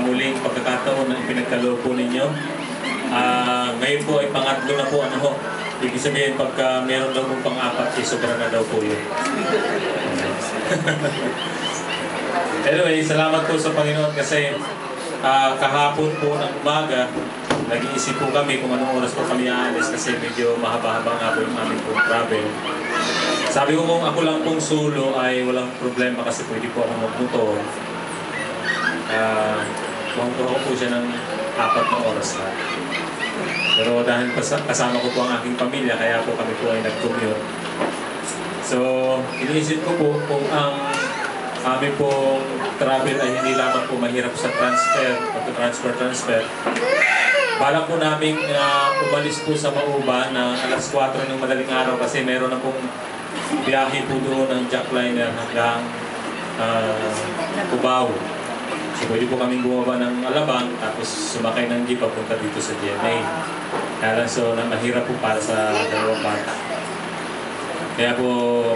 muling pagkakataon na ipinagkaloob po ninyo. Ngayon po ay pangatlo na po, ano ho. Ibig sabihin, pagka meron daw pong pang-apat, sobra na daw po yun. Anyway, salamat po sa Panginoon kasi kahapon po ng umaga, nag-iisip po kami kung anong oras po kami aalis kasi medyo mahaba-haba nga po yung aming po travel. Sabi ko kung ako lang pong solo ay walang problema kasi pwede po akong magmotor. Kuha po siya ng 4 na oras na. Pero dahil kasama ko po ang aking pamilya, kaya po kami po ay nag-commute. So, iniisip ko po kung ang aming pong travel ay hindi lamang po mahirap sa transfer. Balak po namin umalis po sa Mauban na alas 4 ng madaling araw kasi meron na pong biyahe po doon ng jackliner hanggang Cubao. So pwede po kami bumaba ng Alabang tapos sumakay ng jeep papunta dito sa GMA. Kaya lang so mahirap po para sa dalawang bata. Kaya po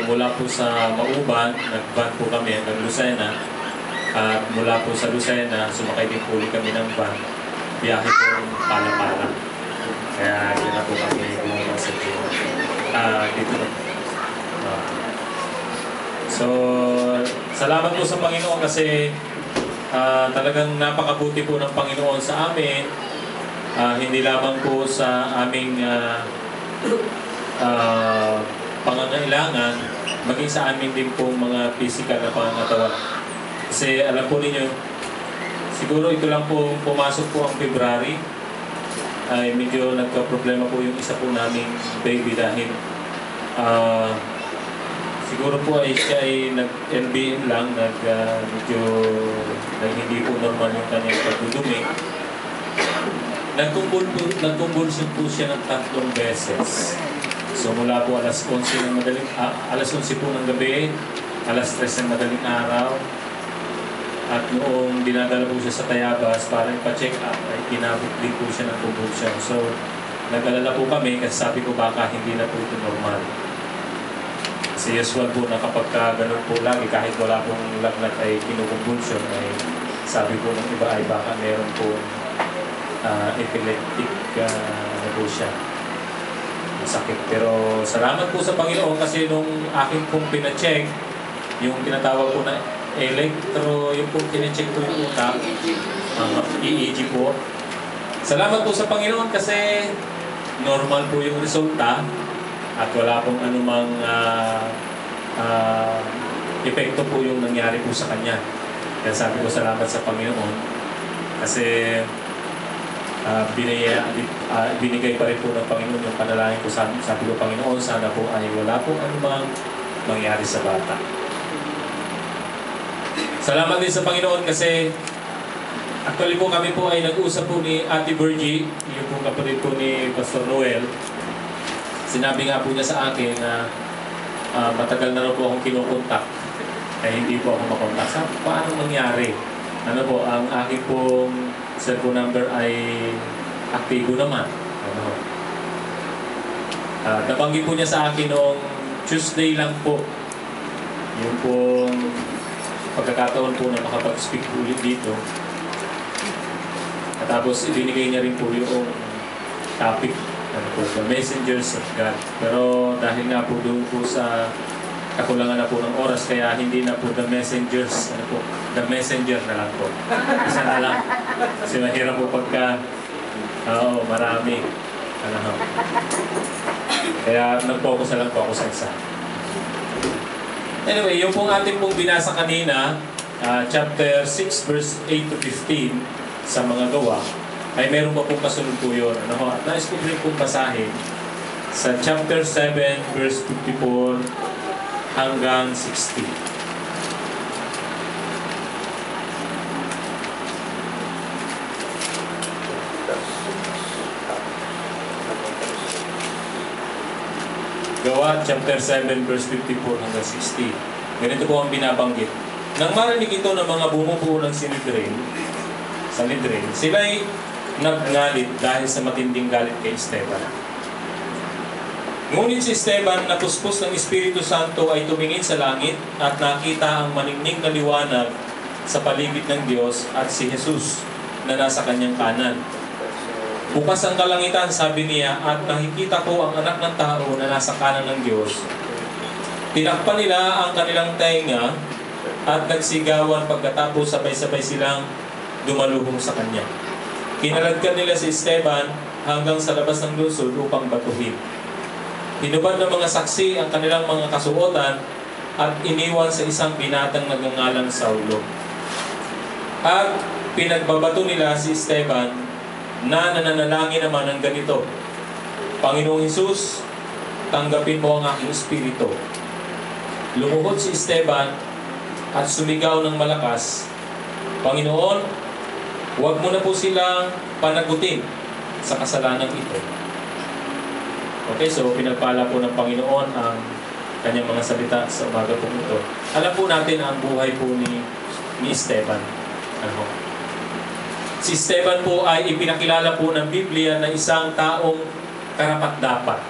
mula po sa Mauban, nag-van po kami hanggang Lucena. At mula po sa Lucena, sumakay din po ulit kami ng van. Biyahe po Pala-Pala. Kaya yun na po kami bumaba sa dito na. So, salamat po sa Panginoon kasi talagang napakabuti po ng Panginoon sa amin. Hindi lamang po sa aming pangangailangan, maging sa amin din po mga physical na pangangatawa. Kasi alam po ninyo, siguro ito lang po pumasok po ang February, ay medyo nagka-problema po yung isa po naming baby dahil siguro po ay siya ay nag-LBM lang, medyo hindi po normal yung kanyang pagdudumi. Nagkumbulsyon po siya ng 3 beses. So mula po alas 11 po ng gabi, alas 3 ng madaling araw, at noong dinadala po siya sa Tayabas para ipa-check up, ay kinabot din po siya ng convulsion. So nag-alala po kami kasi sabi ko baka hindi na po ito normal. Kasi usual po na kapag ganun po lagi, kahit wala pong lagnat ay kinukumbulsyon, ay sabi po ng iba ay baka meron po epileptic na po siya. Sakit. Pero salamat po sa Panginoon kasi nung akin pong pina-check, yung tinatawag po na yung pong pina-check po yung utak, EEG po. Salamat po sa Panginoon kasi normal po yung resulta at wala pong anumang epekto po yung nangyari po sa kanya. Kaya sabi ko salamat sa Panginoon kasi binigay pa rin po ng Panginoon yung panalangin ko. Sabi ko, Panginoon, sana po ay wala po anumang mangyari sa bata. Salamat din sa Panginoon kasi actually po kami po ay nag-usap po ni Ate Virgie, yung po kapatid po ni Pastor Noel. Sinabi nga po niya sa akin na matagal na rin po akong kinukontak kaya hindi po ako makontak. Paano nangyari? Ano po, ang aking pong cellphone number ay aktibo naman. Nabanggit po niya sa akin noong Tuesday lang po. Yung pong pagkakataon po na makapag-speak ulit dito. At tapos ibinigay niya rin po yung topic, ano po, the messengers of God. Pero dahil nga po doon po sa kakulangan na po ng oras, kaya hindi na po the messengers, ano po, the messenger na lang po. Isa na lang. Kasi mahirap po pagka, marami. Kaya nag-focus na lang po ako sa isa. Anyway, yung pong ating pong binasa kanina, chapter 6 verse 8 to 15 sa mga gawa, ay meron pa pong kasunod po yun. At nais ko rin pong basahin sa chapter 7 verse 54 hanggang 60. Gawa, chapter 7, verse 54 hanggang 60. Ganito po ang binabanggit. Nang marinig ito ng mga bumubuo ng Sanhedrin, sila'y nagngalit dahil sa matinding galit kay Esteban. Ngunit si Esteban, napuspos ng Espiritu Santo, ay tumingin sa langit at nakita ang maningning na liwanag sa paligid ng Diyos at si Jesus na nasa kanyang kanan. Bukas ang kalangitan, sabi niya, at nakikita ko ang anak ng tao na nasa kanan ng Diyos. Tinakpan nila ang kanilang tainga at nagsigawan pagkatapos sabay-sabay silang dumaluhong sa kanya. Kinaladkad nila si Esteban hanggang sa labas ng lungsod upang batuhin. Hinubad ng mga saksi ang kanilang mga kasuotan at iniwan sa isang binatang nagngangalang Saulo. At pinagbabato nila si Esteban na nananalangin naman ng ganito, Panginoong Hesus, tanggapin mo ang aking espiritu. Lumuhod si Esteban at sumigaw ng malakas, Panginoon, huwag mo na po silang panagutin sa kasalanan ito. Okay, so pinagpala po ng Panginoon ang kanyang mga salita sa umaga po ito. Alam po natin ang buhay po ni Esteban. Si Esteban po ay ipinakilala po ng Biblia na isang taong karapat-dapat.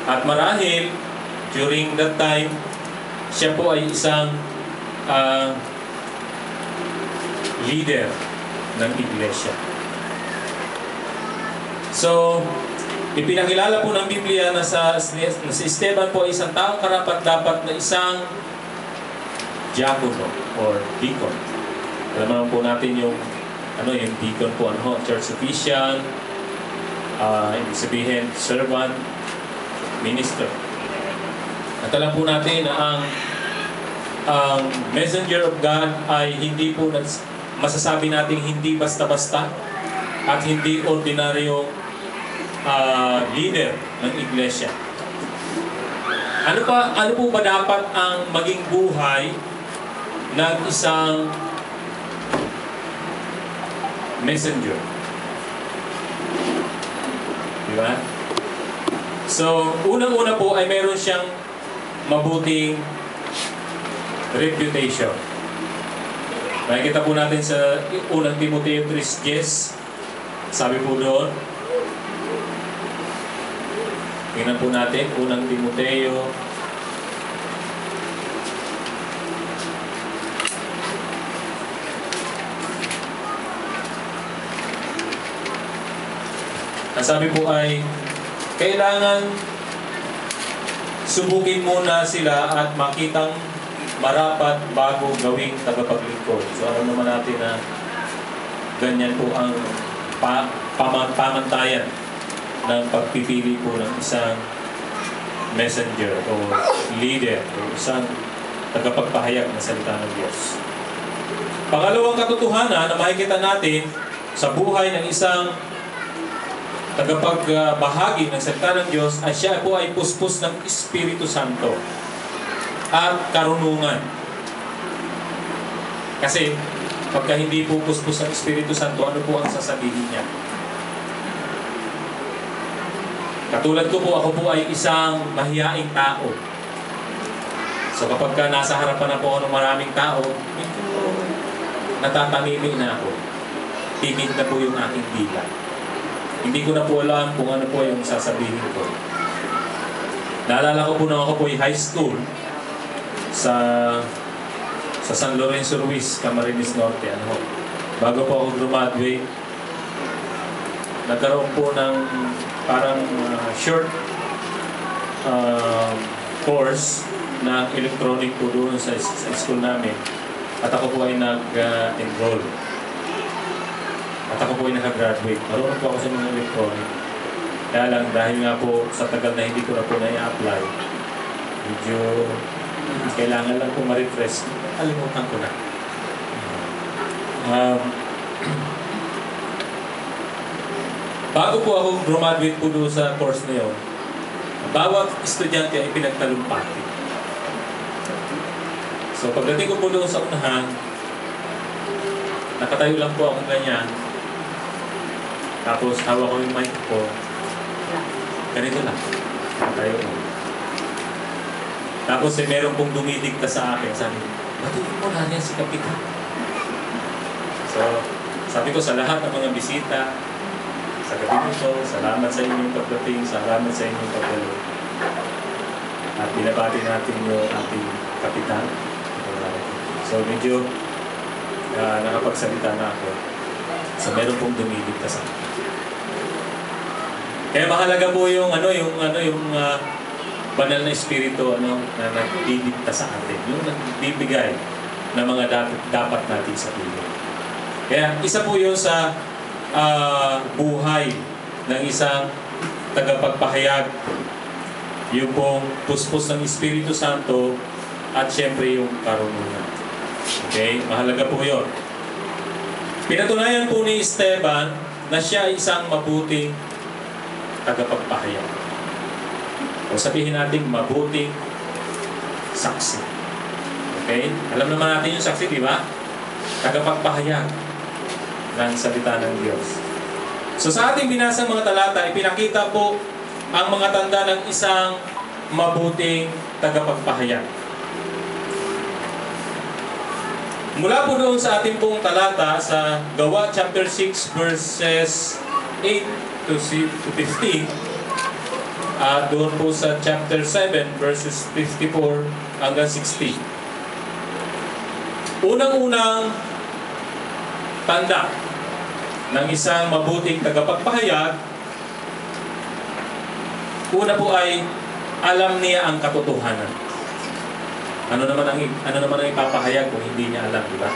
At marahil, during that time, siya po ay isang leader ng iglesia. So, ipinakilala po ng Biblia na si Esteban po ay isang taong karapat-dapat na isang diakono or deacon. Alam naman po natin yung deacon po, church official, ibig sabihin, servant, minister. At alam po natin na ang messenger of God ay hindi po masasabi natin hindi basta-basta at hindi ordinaryong leader ng iglesia. Ano po ba dapat ang maging buhay ng isang messenger? Di ba? So, unang-una po ay meron siyang mabuting reputation. Makikita po natin sa unang Timoteo 3:10, sabi po doon, tingnan po natin, unang Timoteo ang sabi po ay, kailangan subukin muna sila at makitang marapat bago gawing tagapaglingkod. So alam naman natin na ganyan po ang pamantayan ng pagpipili po ng isang messenger o leader o isang tagapagpahayag ng salita ng Diyos. Pangalawang katotohanan na makikita natin sa buhay ng isang tagapagbahagi ng salita ng Diyos ay siya po ay puspos ng Espiritu Santo at karunungan. Kasi pagka hindi po puspos ng Espiritu Santo, ano po ang sasabihin niya? Katulad ko po, ako po ay isang mahiyaing tao. So kapag nasa harapan na po ako ng maraming tao, medyo natatamimi na ako. Timid na po yung aking dila. Hindi ko na po alam kung ano po yung sasabihin ko. Naalala ko po nung ako po ay high school sa San Lorenzo Ruiz, Camarines Norte. Bago po ako graduate, nagkaroon po ng parang short course na electronic po doon sa school namin. At ako po ay nag-enroll. At ako po ay nakagraduate. Marunong po ako sa mga electronic. Kaya lang, dahil nga po sa tagal na hindi ko na po na-i-apply, medyo kailangan lang po ma-refresh. Alimutan ko na. Bago po ako graduate po doon sa course na yun, bawat estudyante ay pinagtalumpati. So pagdating ko po doon sa unahan, nakatayo lang po akong ganyan. Tapos hawak ko yung mic ko. Ganito lang. Nakatayo ko. Tapos meron pong dumidikta sa akin. Sabi, batuhin mo na yan si Kapitan. So, sabi ko sa lahat ng mga bisita, sa gabi nito, salamat sa inyong pagdating, salamat sa inyong pagdalo. At binabati natin yung ating Kapitan. So, medyo nakapagsalita na ako. So meron pong dumiligtas sa akin. Kaya mahalaga po yung banal na espiritu na nagdidigta sa atin, yung nagbibigay ng mga dapat natin sa buhay. Kaya isa po yun sa buhay ng isang tagapagpahayag, yung pong puspos ng Espiritu Santo at syempre yung karunungan. Okay? Mahalaga po yun. Pinatunayan po ni Esteban na siya ay isang mabuting tagapagpahayag. O sabihin natin, mabuting saksi. Okay? Alam naman natin yung saksi, di ba? Tagapagpahayag ng salita ng Diyos. So sa ating binasang mga talata, ipinakita po ang mga tanda ng isang mabuting tagapagpahayag. Mula po doon sa ating pong talata sa Gawa chapter 6 verses 8 to 15, doon po sa chapter 7 verses 54 hanggang 60. Unang-unang tanda ng isang mabuting tagapagpahayag, una po ay alam niya ang katotohanan. Ano naman ang ipapahayag kung hindi niya alam, di ba?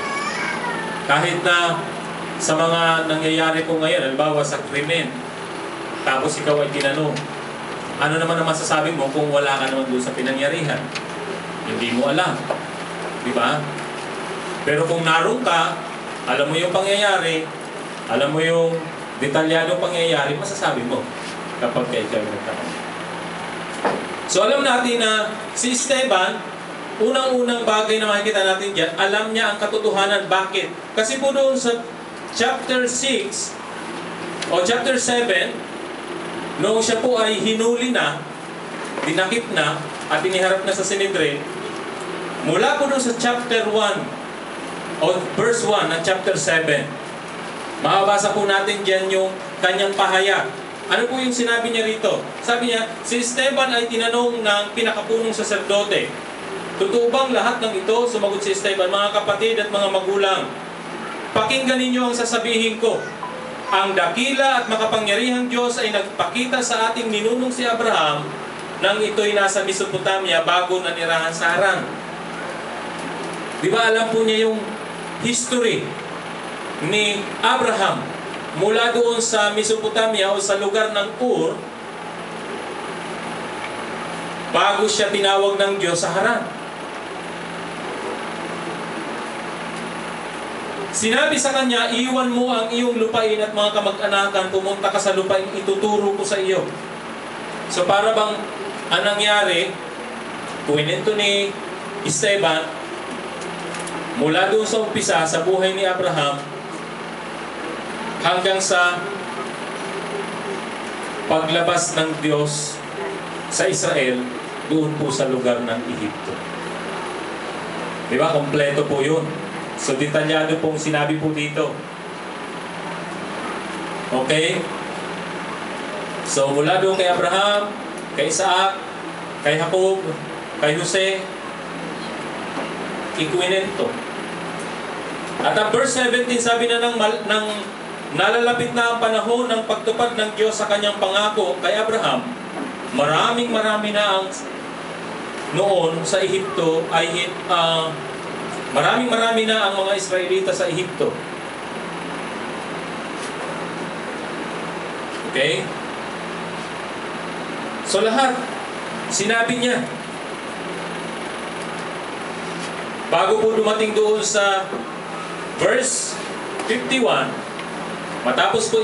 Kahit na sa mga nangyayari po ngayon, halimbawa sa krimen, tapos ikaw ay tinanong, ano naman ang masasabi mo kung wala ka naman doon sa pinangyarihan? Hindi mo alam. Di ba? Pero kung naroon ka, alam mo yung pangyayari, alam mo yung detalyadong pangyayari, masasabi mo kapag ikaw ay nagtanong. So alam natin na si Esteban, unang-unang bagay na makikita natin dyan, alam niya ang katotohanan. Bakit? Kasi po doon sa chapter 6 o chapter 7, noong siya po ay hinuli na, dinakip na, at iniharap na sa Sanhedrin, mula po doon sa chapter 1 o verse 1 ng chapter 7, makabasa po natin dyan yung kanyang pahayag. Ano po yung sinabi niya rito? Sabi niya, si Esteban ay tinanong ng pinakapunong saserdote, totoo bang lahat ng ito? Sumagot si Esteban, mga kapatid at mga magulang, pakinggan ninyo ang sasabihin ko. Ang dakila at makapangyarihang Diyos ay nagpakita sa ating ninunong si Abraham nang ito'y nasa Mesopotamia bago nanirahan sa Haran. Di ba alam po niya yung history ni Abraham mula doon sa Mesopotamia o sa lugar ng Ur bago siya tinawag ng Diyos sa Haran. Sinabi sa kanya, iwan mo ang iyong lupain at mga kamag-anakan, pumunta ka sa lupain, ituturo ko sa iyo. So para bang ang nangyari, kuwento ni Esteban, mula doon sa umpisa, sa buhay ni Abraham, hanggang sa paglabas ng Diyos sa Israel, doon po sa lugar ng Ehipto. Di ba? Kompleto po yun. So, detalyado pong sinabi po dito. Okay? So, mula doon kay Abraham, kay Isaac, kay Jacob, kay Jose, ikwinento. At ang verse 17, sabi na ng nalalapit na ang panahon ng pagtupad ng Diyos sa kanyang pangako kay Abraham, marami na ang noon sa Ehipto ay marami na ang mga Israelita sa Ehipto. Okay? So lahat, sinabi niya. Bago po dumating doon sa verse 51, matapos po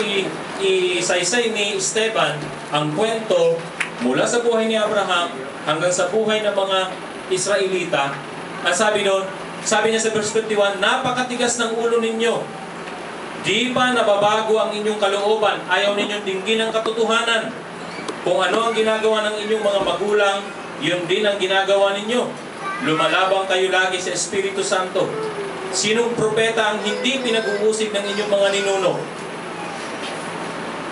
isaysay ni Esteban ang kwento mula sa buhay ni Abraham hanggang sa buhay ng mga Israelita, ang sabi noon, sabi niya sa verse 51, napakatigas ng ulo ninyo. Di pa nababago ang inyong kalooban. Ayaw ninyong dinggin ang katotohanan. Kung ano ang ginagawa ng inyong mga magulang, yun din ang ginagawa ninyo. Lumalabang kayo lagi sa Espiritu Santo. Sinong propeta ang hindi pinag-uusig ng inyong mga ninuno?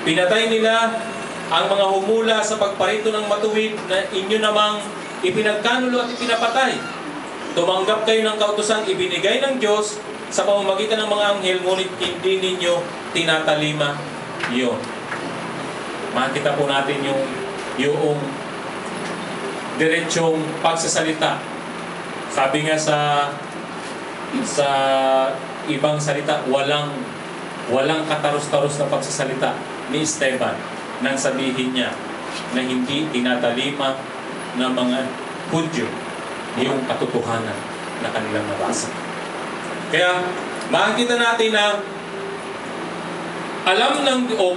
Pinatay nila ang mga humula sa pagparito ng matuwid na inyo namang ipinagkanulo at ipinapatay. Tumanggap kayo ng kautosang ibinigay ng Diyos sa pamamagitan ng mga anghel, ngunit hindi ninyo tinatalima yun. Makikita po natin yung diretsong pagsasalita. Sabi nga sa ibang salita, walang kataros-taros na pagsasalita ni Esteban nang sabihin niya na hindi tinatalima ng mga Hudyo yung katotohanan na kanilang nabasa. Kaya makikita natin na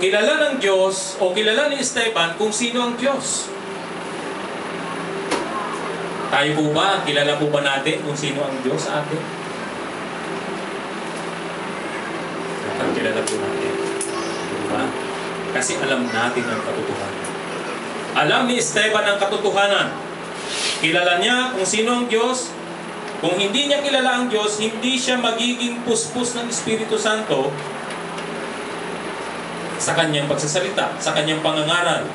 kilala ng Diyos o kilala ni Esteban kung sino ang Diyos. Tayo po ba, kilala po ba natin kung sino ang Diyos sa atin? Kilala po natin. Diba? Kasi alam natin ang katotohanan. Alam ni Esteban ang katotohanan. Kilala niya kung sino ang Diyos. Kung hindi niya kilala ang Diyos, hindi siya magiging puspos ng Espiritu Santo sa kanyang pagsasalita, sa kanyang pangangaral.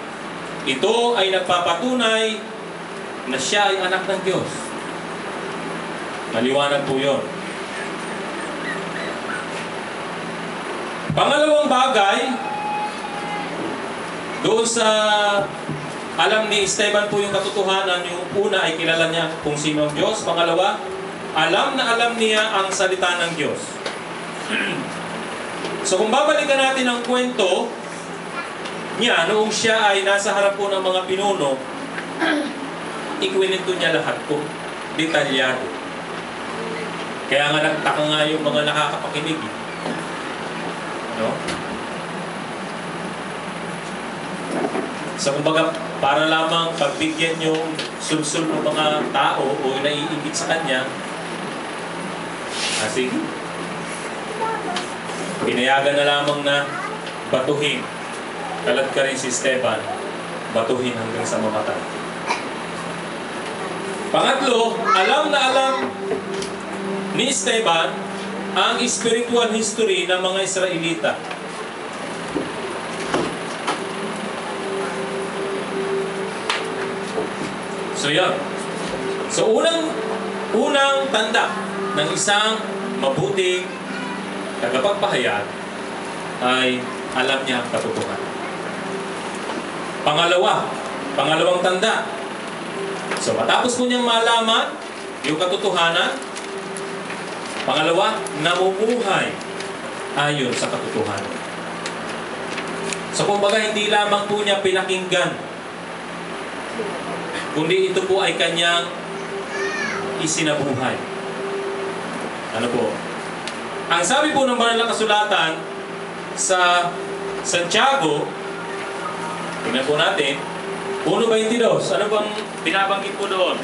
Ito ay nagpapatunay na siya ay anak ng Diyos. Maliwanag po yun. Pangalawang bagay, doon sa alam ni Esteban po yung katotohanan, yung una ay kilala niya kung sino ang Diyos. Pangalawa, alam na alam niya ang salita ng Diyos. So kung babalikan natin ang kwento niya, noong siya ay nasa harap po ng mga pinuno, ikwento niya lahat po, detalyado. Kaya nga nagtaka nga yung mga nakakapakinig. No? So kumbaga, para lamang pagbigyan yung sulsul ng mga tao o naiingit sa kanya, sige, pinayagan na lamang na batuhin. Kalat ka rin si Esteban, batuhin hanggang sa mamatay. Pangatlo, alam na alam ni Esteban ang spiritual history ng mga Israelita. So yan. So unang tanda ng isang mabuting tagapagpahayag ay alam niya ang katotohanan. Pangalawang tanda. So matapos po niyang malaman yung katotohanan, pangalawa, namumuhay ayon sa katotohanan. So kumbaga hindi lamang po niya pinakinggan, kundi ito po ay kanyang isinabuhay. Ano po? Ang sabi po ng banal na kasulatan sa Santiago, tingnan po natin, 1:22. Ano bang binabanggit po doon?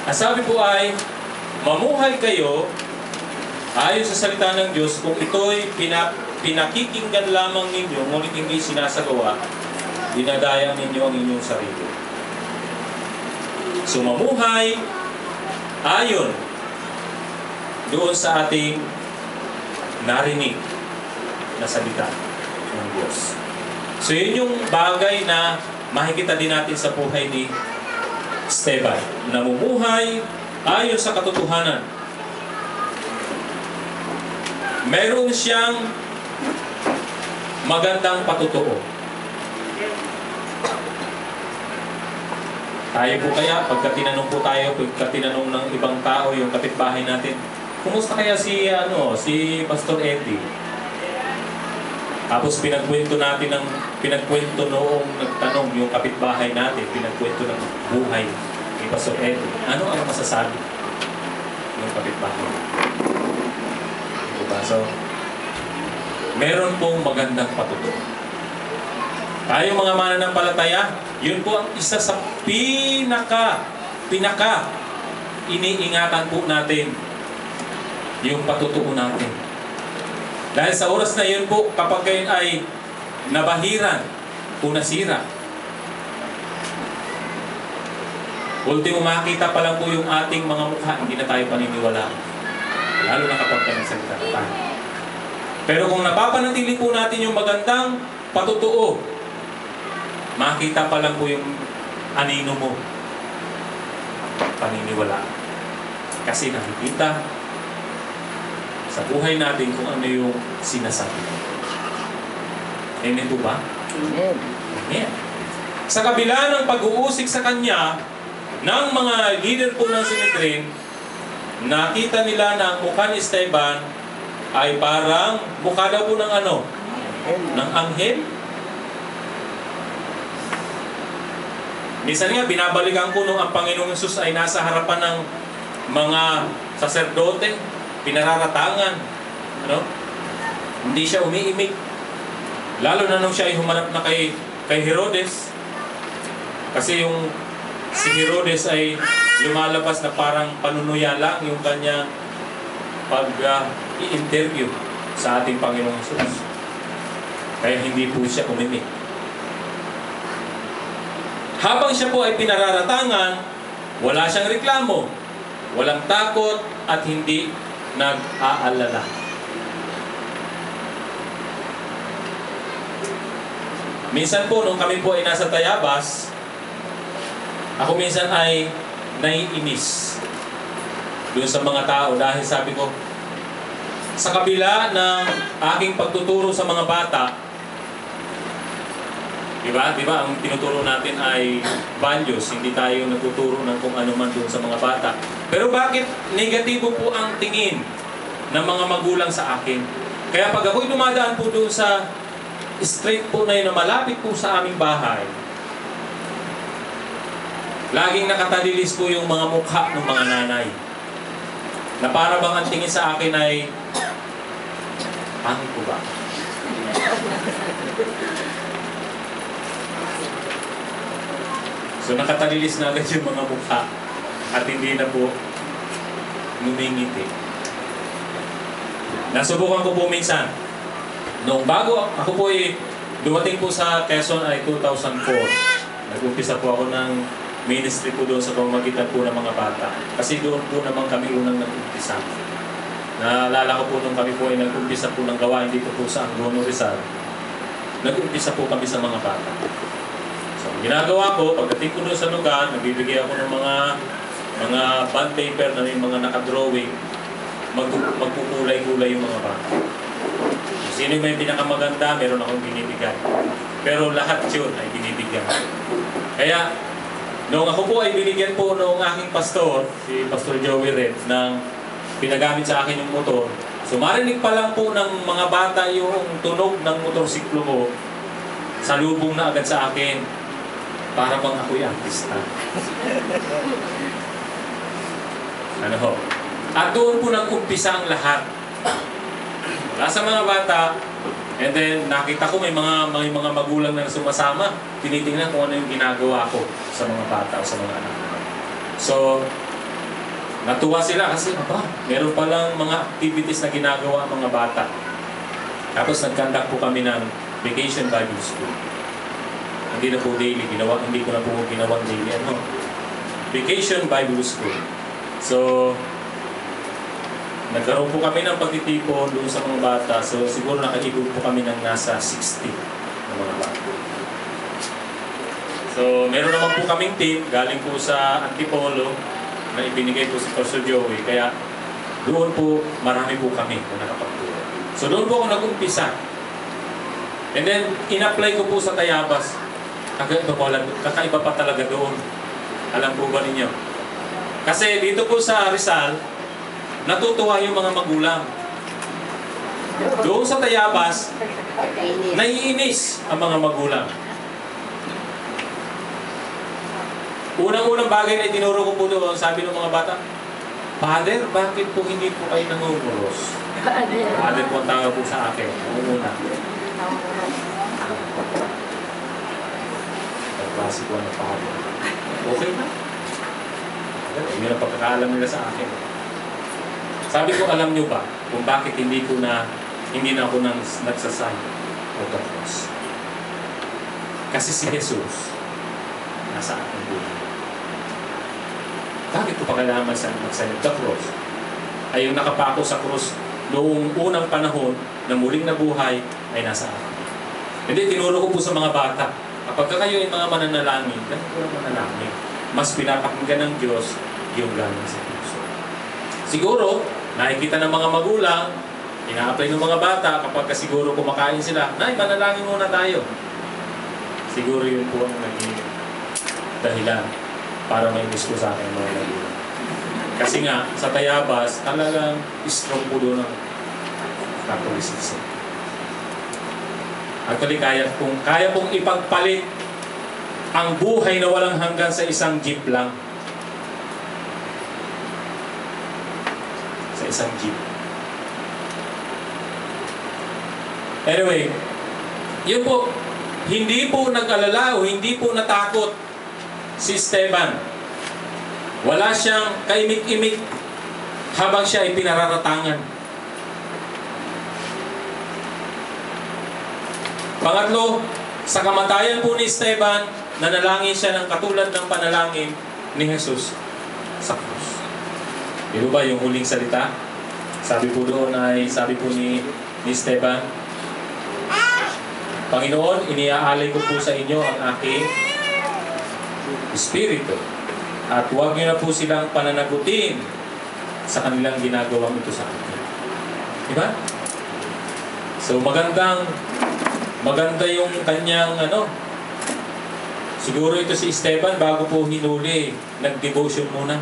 Ang sabi po ay, mamuhay kayo ayon sa salita ng Diyos kung ito'y pinakikinggan lamang ninyo, ngunit hindi sinasagawa, dinadaya ninyo ang inyong sarili. So mamuhay ayon doon sa ating narinig na salita ng Diyos. So yun yung bagay na makikita din natin sa buhay ni Esteban. Namumuhay ayon sa katotohanan. Meron siyang magandang patutuo. Tayo po kaya, pagka tinanong ng ibang tao, yung kapitbahay natin, kumusta kaya si Pastor Eddie? Tapos pinagkwento noong nagtanong yung kapitbahay natin, pinagkwento ng buhay ni Pastor Eddie. Ano ang masasabi ng kapitbahay? Diba? So, meron pong magandang patutuo. Tayo mga mananampalataya, yun po ang isa sa pinaka iniingatan po natin yung patutuo natin. Dahil sa oras na yun po, kapag kayo ay nabahiran o nasira, ultimo makita pa lang po yung ating mga mukha, hindi na tayo paniniwala. Lalo na kapag ka nagsalita na tayo. Pero kung napapanatili po natin yung magandang patutuo, makita pa lang po yung anino mo. Paniniwala. Kasi nakikita sa buhay natin kung ano yung sinasabi. Amen po ba? Amen. Amen. Sa kabila ng pag-uusik sa kanya ng mga leader po ng Sanhedrin, nakita nila na ang mukha ni Esteban ay parang mukha daw po ng ano? Ng anghel. Minsan nga, binabalikan ko nung ang Panginoong Hesus ay nasa harapan ng mga saserdote, pinararatangan. Ano? Hindi siya umiimik. Lalo na nung siya ay humanap na kay Herodes. Kasi yung si Herodes ay lumalabas na parang panunuya lang yung kanya pag-i-interview sa ating Panginoong Hesus. Kaya hindi po siya umimik. Habang siya po ay pinararatangan, wala siyang reklamo, walang takot at hindi nag-aalala. Minsan po, nung kami po ay nasa Tayabas, ako minsan ay naiinis doon sa mga tao dahil sabi ko, sa kabila ng aking pagtuturo sa mga bata, di ba? Ang tinuturo natin ay values, hindi tayo nagtuturo ng kung ano man doon sa mga bata. Pero bakit negatibo po ang tingin ng mga magulang sa akin? Kaya pag ako'y dumadaan po doon sa street po na yun na malapit po sa aming bahay, laging nakatalilis po yung mga mukha ng mga nanay. Na para bang ang tingin sa akin ay, pangit po ba? So nakatalilis na agad yung mga mukha at hindi na po numingiti. Nasubukan ko po minsan. Noong bago ako po dumating po sa Quezon ay 2004. Nag-umpisa po ako ng ministry po doon sa pamamagitan po ng mga bata. Kasi doon po naman kami unang nag-umpisa. Naalala ko po nung kami po ay nag-umpisa po ng gawain dito po sa Angono Rizal. Nag-umpisa po kami sa mga bata. So, ginagawa ko, pagdating ko doon sa lugar, nagbibigay ako ng mga bond paper na may mga nakadrawing, magkukulay-kulay yung mga bata. Sino may pinakamaganda, meron akong binibigyan. Pero lahat yun ay binibigyan. Kaya, noong ako po ay binigyan po noong aking pastor, si Pastor Joey Red, ng pinagamit sa akin yung motor, so marinig pa lang po ng mga bata yung tunog ng motorsiklo ko, salubong na agad sa akin, para bang ako'y artista. Ano ho? At doon po nag-umpisa ang lahat. Wala sa mga bata, and then nakita ko may mga magulang na sumasama, tinitingnan kung ano yung ginagawa ko sa mga bata o sa mga anak. So, natuwa sila kasi, meron palang mga activities na ginagawa ang mga bata. Tapos nag-conduct po kami ng Vacation Bible School. Hindi na po daily, hindi ko na po ginawang daily. Vacation Bible School. So, nagkaroon po kami ng pagtitipon doon sa mga bata. So, siguro nakaibig po kami ng nasa 60 na mga bata. So, meron naman po kaming team galing po sa Antipolo na ibinigay po si Pastor Joey. Kaya, doon po, marami po kami na nakapagturo. So, doon po ako nag-umpisa. And then, in-apply ko po sa Tayabas. Kakaiba pa talaga doon. Alam po ba ninyo? Kasi dito po sa Rizal, natutuwa yung mga magulang. Doon sa Tayabas, naiinis ang mga magulang. Unang-unang bagay na itinuro ko po doon, sabi ng mga bata, Father, bakit po hindi po kayo nangunguros? Father po ang tawag po sa akin. Una. Klase ko na Father. Okay na. Yun ang pagkakaalam nila sa akin. Sabi ko, alam nyo ba kung bakit hindi na ako nagsasay o cross? Kasi si Jesus nasa aking buhay. Bakit ko pa kailangan magsay the cross? ay yung nakapako sa krus noong unang panahon na muling nabuhay ay nasa akin. Hindi, tinuro ko po sa mga bata. Kapag kayo ay mga mananalangin, ganun po ang manalangin. Mas pinapakinggan ng Diyos yung galing sa puso. Siguro, nakikita ng mga magulang, ina-apply ng mga bata, kapag siguro kumakain sila, Nay, manalangin muna tayo. Siguro yun po ang naging dahilan para may gusto sa akin mga magulang. Kasi nga, sa Tayabas, talagang strong po doon ang Catholicism. Actually, kaya pong ipagpalit ang buhay na walang hanggan sa isang jeep lang. Sa isang jeep. Anyway, yun po, hindi po nag-alala o hindi po natakot si Esteban. Wala siyang kaimik-imik habang siya ay pinararatangan. Pangatlo, sa kamatayan po ni Esteban, nanalangin siya ng katulad ng panalangin ni Jesus sa krus. Di ba yung huling salita? Sabi po doon ay, sabi po ni Esteban, Panginoon, iniaalay ko po sa inyo ang aking Espiritu. At huwag niyo na po silang pananagutin sa kanilang ginagawang ito sa akin. Diba? So maganda yung kanyang siguro ito si Esteban bago po hinuli, nag-devotion muna.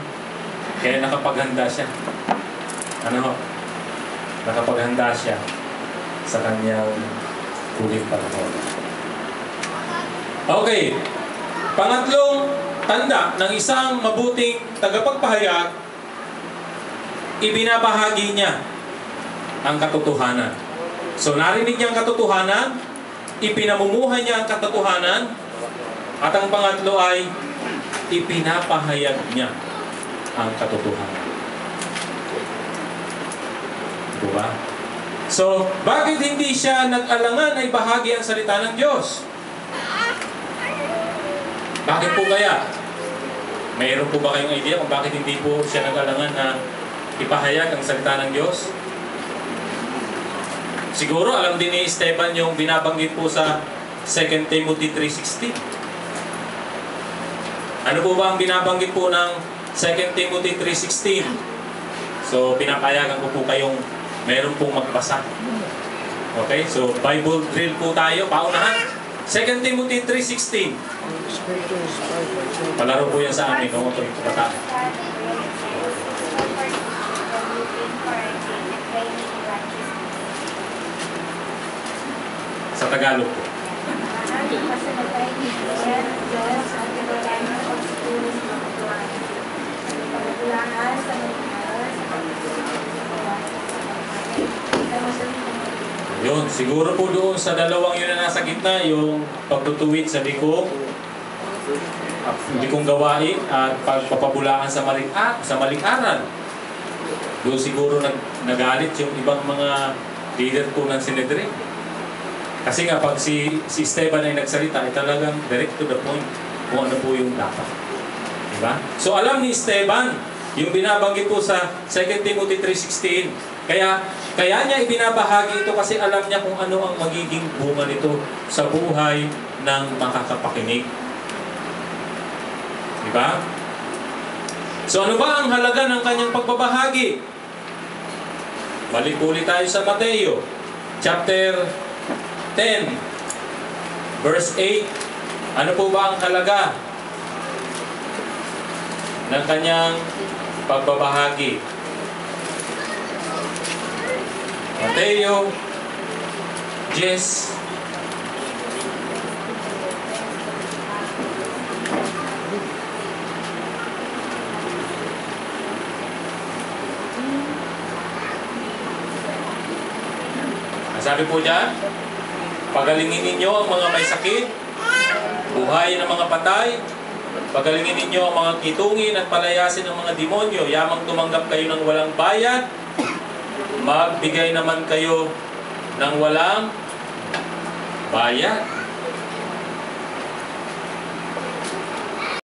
Kaya nakapaghanda siya. Nakapaghanda siya sa kanyang huling panahon. Okay. Pangatlong tanda ng isang mabuting tagapagpahayag, ibinabahagi niya ang katotohanan. So narinig niya ang katotohanan, ipinamumuhay niya ang katotohanan, at ang pangatlo ay ipinapahayag niya ang katotohanan. Diba? So, bakit hindi siya nag-alangan ay bahagi ang salita ng Diyos? Bakit po kaya? Mayroon po ba kayong idea kung bakit hindi po siya nag-alangan na ipahayag ang salita ng Diyos? Siguro alam din ni Esteban yung binabanggit po sa 2 Timothy 3:16. Ano po ba ang binabanggit po ng 2 Timothy 3:16? So, pinapayagan ko po kayong meron pong magbasa. Okay? So, Bible drill po tayo. Paunahan. 2 Timothy 3:16. Palaro po yan sa amin kung ito yung bata. Sa Tagalog po. Yun, siguro po doon sa dalawang yun na nasa gitna, yung pagtutuwid sa liko, hindi kong gawain at pagpapabulaan sa maling aral. Doon siguro nagalit yung ibang mga leader po ng Sinedrin. Kasi nga pag si Esteban ay nagsalita, ay talagang direct to the point kung ano po yung dapat. Diba? So alam ni Esteban, yung binabanggit po sa 2 Timothy 3:16, kaya niya ibinabahagi ito kasi alam niya kung ano ang magiging bunga nito sa buhay ng makakapakinig. Diba? So ano ba ang halaga ng kanyang pagbabahagi? Balik ulit tayo sa Mateo, chapter 10, verse 8. Ano po ba ang halaga ng kanyang pagbabahagi? Mateo 10, sabi po dyan, pagalingin ninyo ang mga may sakit, buhayin ang mga patay, pagalingin ninyo ang mga kitungin at palayasin ang mga demonyo, yamang tumanggap kayo ng walang bayad, magbigay naman kayo ng walang bayad.